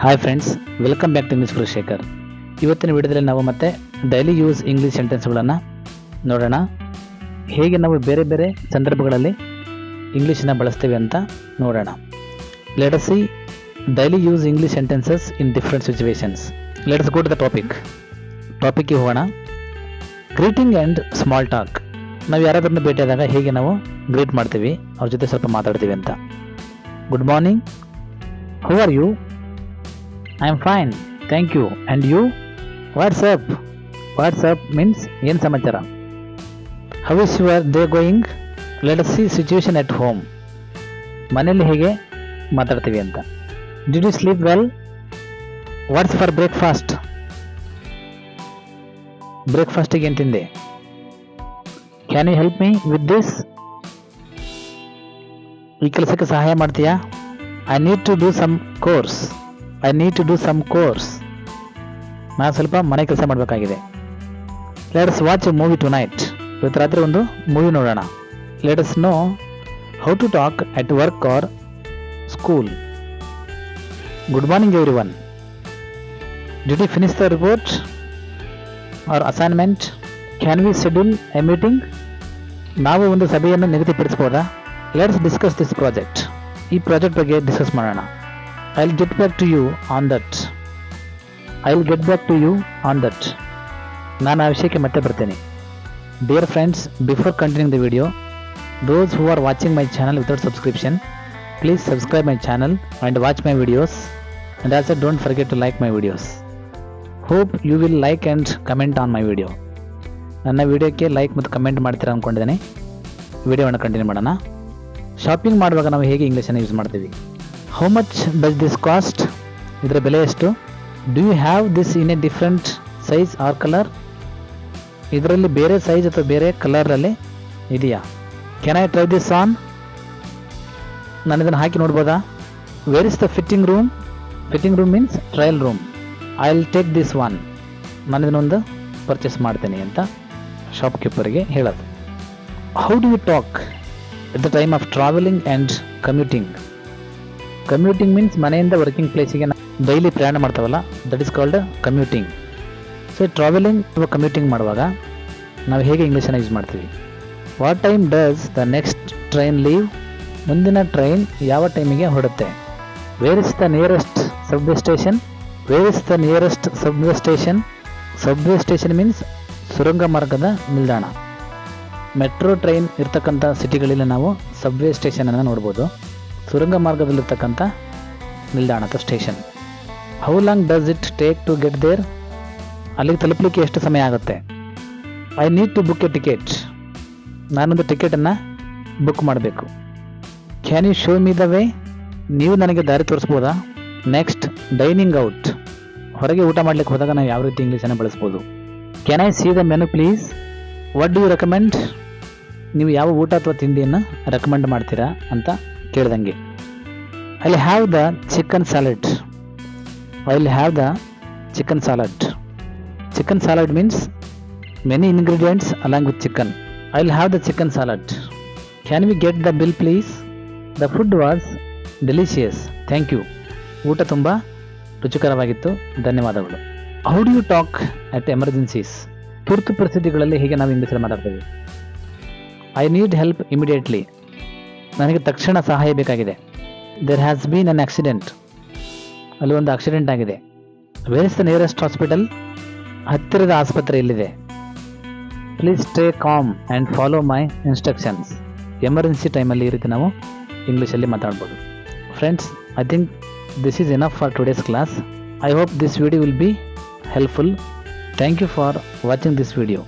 Hi friends, welcome back to English Guru Shekhar. ಇವತ್ತಿನ ವಿಡಿಯೋದಲ್ಲಿ ನಾವು ಮತ್ತೆ ಡೈಲಿ ಯೂಸ್ ಇಂಗ್ಲೀಷ್ ಸೆಂಟೆನ್ಸ್ಗಳನ್ನು ನೋಡೋಣ. ಹೇಗೆ ನಾವು ಬೇರೆ ಬೇರೆ ಸಂದರ್ಭಗಳಲ್ಲಿ ಇಂಗ್ಲೀಷನ್ನ ಬಳಸ್ತೀವಿ ಅಂತ ನೋಡೋಣ. Let us see daily use English sentences in different situations. Let us go to the ಟಾಪಿಕ್ಗೆ ಹೋಗೋಣ. Greeting and small talk. ನಾವು ಯಾರಾದ್ರನ್ನು ಭೇಟಿಯಾದಾಗ ಹೇಗೆ ನಾವು ಗ್ರೀಟ್ ಮಾಡ್ತೀವಿ, ಅವ್ರ ಜೊತೆ ಸ್ವಲ್ಪ ಮಾತಾಡ್ತೀವಿ ಅಂತ. Good morning, how are you? I am fine, thank you. And you? What's up? What's up means ಏನು ಸಮಾಚಾರ. How is your day going? Let us see situation at home. ಮನೆಯಲ್ಲಿ ಹೇಗೆ ಮಾತಾಡ್ತೀವಿ ಅಂತ. Did you sleep well? What's for breakfast? ಬ್ರೇಕ್ಫಾಸ್ಟಿಗೆ ಏನು ತಿಂದೆ? Can you help me with this? ಈ ಕೆಲಸಕ್ಕೆ ಸಹಾಯ ಮಾಡ್ತೀಯಾ? I need to do some course. ನಾನು ಸ್ವಲ್ಪ ಮನೆ ಕೆಲಸ ಮಾಡಬೇಕಾಗಿದೆ. Let us watch a movie tonight. ಇವತ್ತು ರಾತ್ರಿ ಒಂದು ಮೂವಿ ನೋಡೋಣ. Let us know how to talk at work or school. Good morning everyone. Did you finish the report or assignment? Can we schedule a meeting? ನಾವು ಒಂದು ಸಭೆಯನ್ನು ನಿಗದಿಪಡಿಸಬಹುದಾ? Let's discuss this project. ಈ project ಬಗ್ಗೆ discuss ಮಾಡೋಣ. I'll get back to you on that. ನಾನು ಆ ವಿಷಯಕ್ಕೆ ಮತ್ತೆ ಬರ್ತೇನೆ. Dear friends, before continuing the video, those who are watching my channel without subscription, please subscribe my channel and watch my videos, and also don't forget to like my videos. Hope you will like and comment on my video. ನನ್ನ ವಿಡಿಯೋಕ್ಕೆ like ಮತ್ತು comment ಮಾಡ್ತೀರಾ ಅಂದ್ಕೊಂಡಿದ್ದೇನೆ. ವಿಡಿಯೋವನ್ನು continue ಮಾಡೋಣ. Shopping ಮಾಡುವಾಗ ನಾವು ಹೇಗೆ ಇಂಗ್ಲೀಷನ್ನು use ಮಾಡ್ತೀವಿ? How much does this cost? ಇದರ ಬೆಲೆ ಎಷ್ಟು? Do you have this in a different size or colour? ಇದರಲ್ಲಿ ಬೇರೆ ಸೈಜ್ ಅಥವಾ ಬೇರೆ ಕಲರಲ್ಲಿ ಇದೆಯಾ? Can I try this on? ನಾನು ಇದನ್ನು ಹಾಕಿ ನೋಡ್ಬೋದಾ? Where is the fitting room? Fitting room means trial room. I will take this one. ನಾನು ಇದನ್ನೊಂದು ಪರ್ಚೇಸ್ ಮಾಡ್ತೇನೆ ಅಂತ ಶಾಪ್ ಕೀಪರ್ಗೆ ಹೇಳೋದು. How do you talk at the time of travelling and commuting? Commuting means ಮನೆಯಿಂದ ವರ್ಕಿಂಗ್ ಪ್ಲೇಸಿಗೆ daily ಪ್ರಯಾಣ ಮಾಡ್ತಾವಲ್ಲ, that is called commuting. So travelling ಅಥವಾ ಕಮ್ಯೂಟಿಂಗ್ ಮಾಡುವಾಗ ನಾವು ಹೇಗೆ ಇಂಗ್ಲೀಷನ್ನು ಯೂಸ್ ಮಾಡ್ತೀವಿ? What time does the next train leave? ಮುಂದಿನ ಟ್ರೈನ್ ಯಾವ ಟೈಮಿಗೆ ಹೊರಡುತ್ತೆ? Where is the nearest subway station? Subway station means ಸುರಂಗ ಮಾರ್ಗದ ನಿಲ್ದಾಣ. ಮೆಟ್ರೋ ಟ್ರೈನ್ ಇರ್ತಕ್ಕಂಥ ಸಿಟಿಗಳಲ್ಲಿ ನಾವು ಸಬ್ವೇ ಸ್ಟೇಷನನ್ನು ನೋಡ್ಬೋದು. ಸುರಂಗ ಮಾರ್ಗದಲ್ಲಿರ್ತಕ್ಕಂಥ ನಿಲ್ದಾಣ ಅಥವಾ station. How long does it take to get there? ಅಲ್ಲಿಗೆ ತಲುಪಲಿಕ್ಕೆ ಎಷ್ಟು ಸಮಯ ಆಗುತ್ತೆ? I need to book a ticket. ನಾನೊಂದು ಟಿಕೆಟನ್ನು ಬುಕ್ ಮಾಡಬೇಕು. Can you show me the way? ನೀವು ನನಗೆ ದಾರಿ ತೋರಿಸ್ಬೋದಾ? Next, dining out. ಹೊರಗೆ ಊಟ ಮಾಡಲಿಕ್ಕೆ ಹೋದಾಗ ನಾವು ಯಾವ ರೀತಿ ಇಂಗ್ಲೀಷನ್ನು ಬಳಸ್ಬೋದು? Can I see the menu please? What do you recommend? ನೀವು ಯಾವ ಊಟ ಅಥವಾ ತಿಂಡಿಯನ್ನು ರೆಕಮೆಂಡ್ ಮಾಡ್ತೀರಾ ಅಂತ ಕೇಳ್ದಂಗೆ. I will have the chicken salad. Chicken salad means many ingredients along with chicken. I will have the chicken salad. Can we get the bill please? The food was delicious, thank you. ಊಟ ತುಂಬ ರುಚಿಕರವಾಗಿತ್ತು, ಧನ್ಯವಾದಗಳು. How do you talk at emergencies? ತುರ್ತು ಪರಿಸ್ಥಿತಿಗಳಲ್ಲಿ ಹೇಗೆ ನಾವು ಇಂಗ್ಲೀಷಲ್ಲಿ ಮಾತಾಡ್ತೀವಿ? I need help immediately. ನನಗೆ ತಕ್ಷಣ ಸಹಾಯ ಬೇಕಾಗಿದೆ. There has been an accident. ಅಲ್ಲಿ ಒಂದು ಆಕ್ಸಿಡೆಂಟ್ ಆಗಿದೆ. Where is the nearest hospital? ಹತ್ತಿರದ ಆಸ್ಪತ್ರೆ ಎಲ್ಲಿದೆ? Please stay calm and follow my instructions. Emergency ಟೈಮಲ್ಲಿ ಈ ರೀತಿ ನಾವು ಇಂಗ್ಲೀಷಲ್ಲಿ ಮಾತಾಡ್ಬೋದು. Friends, I think this is enough for today's class. I hope this video will be helpful. Thank you for watching this video.